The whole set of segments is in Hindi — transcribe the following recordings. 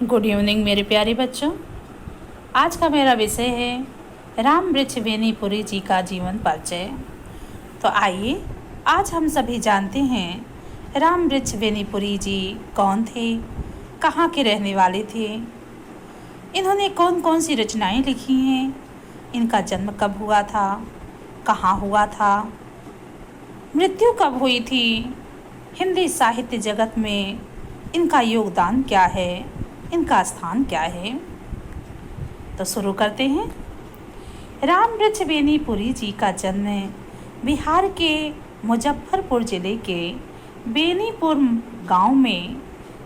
गुड इवनिंग मेरे प्यारे बच्चों। आज का मेरा विषय है राम वृक्ष बेनीपुरी जी का जीवन परिचय। तो आइए आज हम सभी जानते हैं राम वृक्ष बेनीपुरी जी कौन थे, कहाँ के रहने वाले थे, इन्होंने कौन कौन सी रचनाएं लिखी हैं, इनका जन्म कब हुआ था, कहाँ हुआ था, मृत्यु कब हुई थी, हिंदी साहित्य जगत में इनका योगदान क्या है, इनका स्थान क्या है। तो शुरू करते हैं। राम वृक्ष बेनीपुरी जी का जन्म बिहार के मुजफ्फरपुर जिले के बेनीपुर गांव में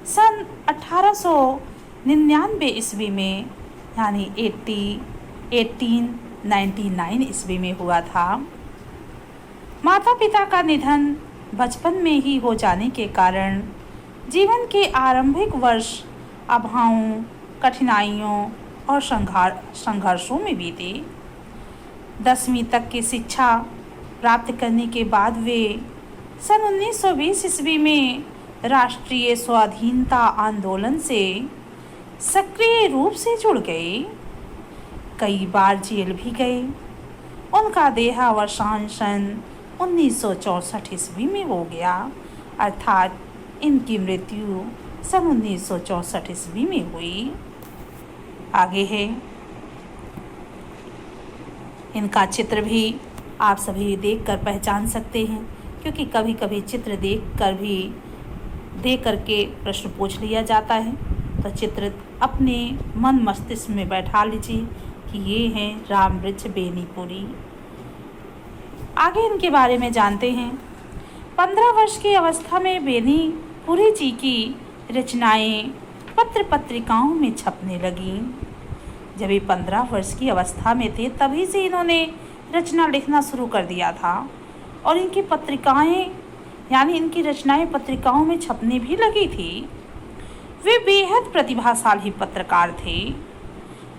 सन 1899 ईस्वी में यानी 1899 ईस्वी में हुआ था। माता पिता का निधन बचपन में ही हो जाने के कारण जीवन के आरंभिक वर्ष अभावों, कठिनाइयों और संघर्षों में बीते। 10वीं तक की शिक्षा प्राप्त करने के बाद वे सन 1920 ईस्वी में राष्ट्रीय स्वाधीनता आंदोलन से सक्रिय रूप से जुड़ गए। कई बार जेल भी गए। उनका देहावसान सन 1964 ईस्वी में हो गया, अर्थात इनकी मृत्यु सन 1964 ईस्वी में हुई। आगे है इनका चित्र भी आप सभी देखकर पहचान सकते हैं, क्योंकि कभी कभी चित्र देख करके प्रश्न पूछ लिया जाता है। तो चित्र अपने मन मस्तिष्क में बैठा लीजिए कि ये हैं राम वृक्ष बेनीपुरी। आगे इनके बारे में जानते हैं। 15 वर्ष की अवस्था में बेनीपुरी जी की रचनाएं पत्र पत्रिकाओं में छपने लगीं। जब ये 15 वर्ष की अवस्था में थे तभी से इन्होंने रचना लिखना शुरू कर दिया था और इनकी रचनाएं पत्रिकाओं में छपने भी लगी थी। वे बेहद प्रतिभाशाली पत्रकार थे।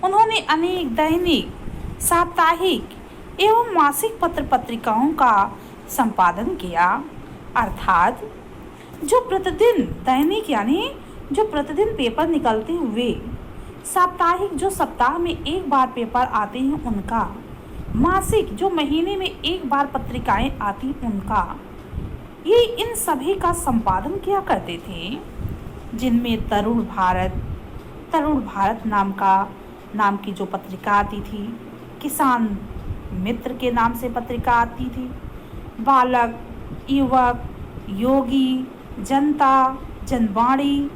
उन्होंने अनेक दैनिक, साप्ताहिक एवं मासिक पत्र पत्रिकाओं का संपादन किया, अर्थात जो प्रतिदिन दैनिक यानी जो प्रतिदिन पेपर निकलते हुए, साप्ताहिक जो सप्ताह में एक बार पेपर आते हैं उनका, मासिक जो महीने में एक बार पत्रिकाएं आती उनका, ये इन सभी का संपादन किया करते थे। जिनमें तरुण भारत नाम की जो पत्रिका आती थी, किसान मित्र के नाम से पत्रिका आती थी, बालक, युवक, योगी, जनता, जनवाणी,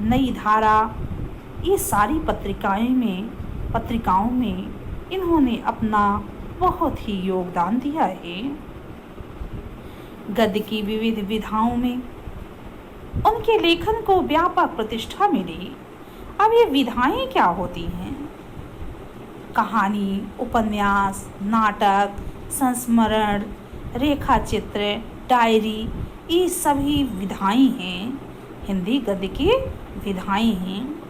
नई धारा, ये सारी पत्रिकाओं में इन्होंने अपना बहुत ही योगदान दिया है। गद्य की विविध विधाओं में उनके लेखन को व्यापक प्रतिष्ठा मिली। अब ये विधाएं क्या होती हैं? कहानी, उपन्यास, नाटक, संस्मरण, रेखा चित्र, डायरी, ये सभी विधाएं हैं, हिंदी गद्य की विधाएं हैं।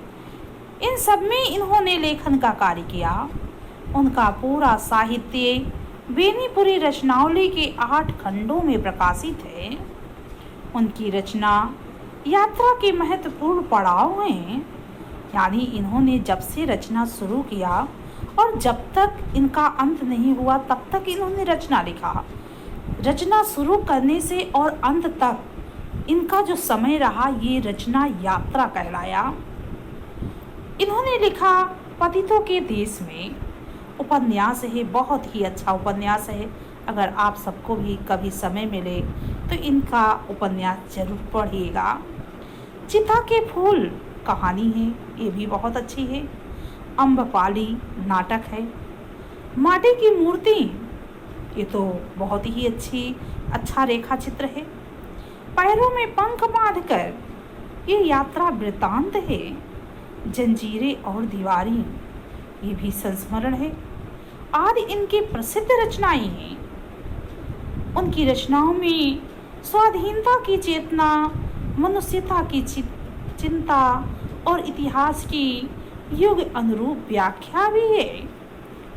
इन सब में इन्होंने लेखन का कार्य किया। उनका पूरा साहित्य बेनीपुरी रचनावली के 8 खंडों में प्रकाशित है। उनकी रचना यात्रा के महत्वपूर्ण पड़ाव हैं, यानी इन्होंने जब से रचना शुरू किया और जब तक इनका अंत नहीं हुआ तब तक इन्होंने रचना लिखा। रचना शुरू करने से और अंत तक इनका जो समय रहा, ये रचना यात्रा कहलाया। इन्होंने लिखा पतितों के देश में, उपन्यास है, बहुत ही अच्छा उपन्यास है। अगर आप सबको भी कभी समय मिले तो इनका उपन्यास जरूर पढ़िएगा। चिता के फूल कहानी है, ये भी बहुत अच्छी है। अम्बपाली नाटक है। माटी की मूर्ति, ये तो बहुत ही अच्छा रेखा चित्र है। पैरों में पंख बांधकर, ये यात्रा वृत्तांत है। जंजीरें और दीवारें, ये भी संस्मरण है। आदि इनकी प्रसिद्ध रचनाएं हैं। उनकी रचनाओं में स्वाधीनता की चेतना, मनुष्यता की चिंता और इतिहास की युग अनुरूप व्याख्या भी है,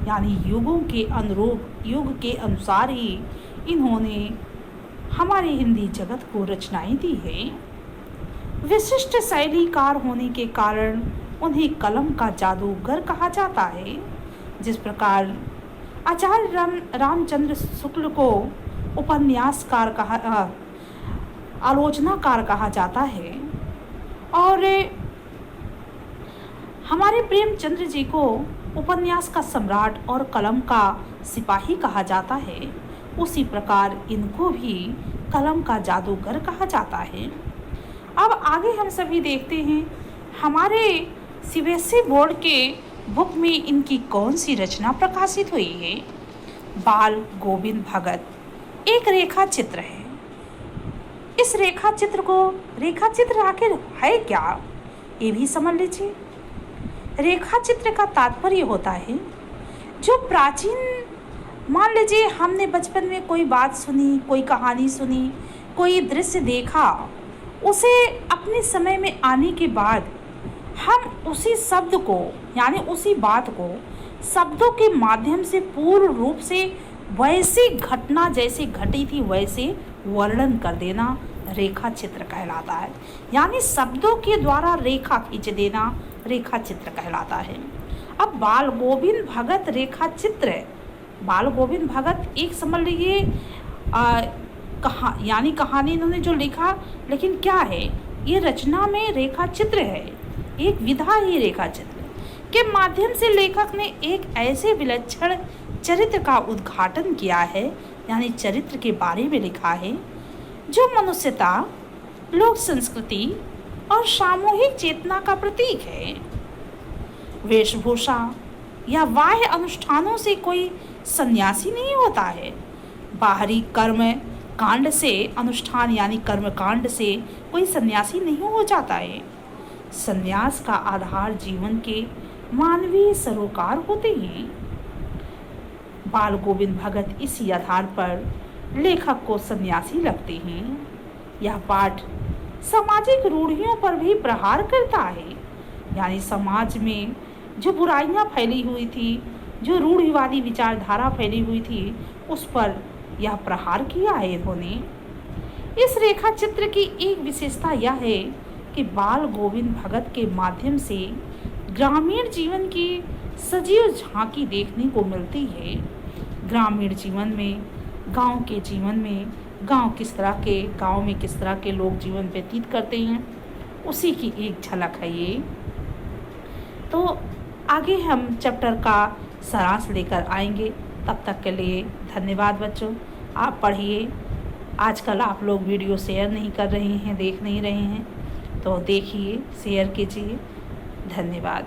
यानी युग के अनुसार ही इन्होंने हमारे हिंदी जगत को रचनाएं दी है। विशिष्ट शैलीकार होने के कारण उन्हें कलम का जादूगर कहा जाता है। जिस प्रकार आचार्य रामचंद्र शुक्ल को उपन्यासकार आलोचनाकार कहा जाता है और हमारे प्रेमचंद्र जी को उपन्यास का सम्राट और कलम का सिपाही कहा जाता है, उसी प्रकार इनको भी कलम का जादूगर कहा जाता है। अब आगे हम सभी देखते हैं हमारे सीबीएसई बोर्ड के बुक में इनकी कौन सी रचना प्रकाशित हुई है। बाल गोविंद भगत एक रेखा चित्र है। इस रेखा चित्र आखिर है क्या, ये भी समझ लीजिए। रेखा चित्र का तात्पर्य होता है जो प्राचीन, मान लीजिए हमने बचपन में कोई बात सुनी, कोई कहानी सुनी, कोई दृश्य देखा, उसे अपने समय में आने के बाद हम उसी शब्द को यानी उसी बात को शब्दों के माध्यम से पूर्ण रूप से वैसी घटना जैसे घटी थी वैसे वर्णन कर देना रेखा चित्र कहलाता है। यानी शब्दों के द्वारा रेखा खींच देना रेखा चित्र कहलाता है। अब बाल गोविंद भगत रेखा चित्र है। बाल गोविंद भगत एक समझ लीजिए यानी कहानी इन्होंने जो लिखा, लेकिन क्या है ये रचना में रेखा चित्र है, एक विधा ही रेखा चित्र के माध्यम से लेखक ने एक ऐसे विलक्षण चरित्र का उद्घाटन किया है, यानी चरित्र के बारे में लिखा है जो मनुष्यता, लोक संस्कृति और सामूहिक चेतना का प्रतीक है। वेशभूषा या बाह्य अनुष्ठानों से कोई सन्यासी नहीं होता है। बाहरी कर्म कांड से अनुष्ठान यानी कर्म कांड से कोई सन्यासी नहीं हो जाता है। सन्यास का आधार जीवन के मानवीय सरोकार होते हैं। बाल गोविंद भगत इसी आधार पर लेखक को सन्यासी लगते हैं। यह पाठ सामाजिक रूढ़ियों पर भी प्रहार करता है, यानी समाज में जो बुराइयां फैली हुई थी, जो रूढ़िवादी विचारधारा फैली हुई थी, उस पर यह प्रहार किया है इन्होंने। इस रेखा चित्र की एक विशेषता यह है कि बाल गोविंद भगत के माध्यम से ग्रामीण जीवन की सजीव झांकी देखने को मिलती है। ग्रामीण जीवन में, गांव के जीवन में, गांव में किस तरह के लोग जीवन व्यतीत करते हैं, उसी की एक झलक है ये। तो आगे हम चैप्टर का सारांश लेकर आएंगे। तब तक के लिए धन्यवाद बच्चों। आप पढ़िए। आजकल आप लोग वीडियो शेयर नहीं कर रहे हैं, देख नहीं रहे हैं, तो देखिए, शेयर कीजिए। धन्यवाद।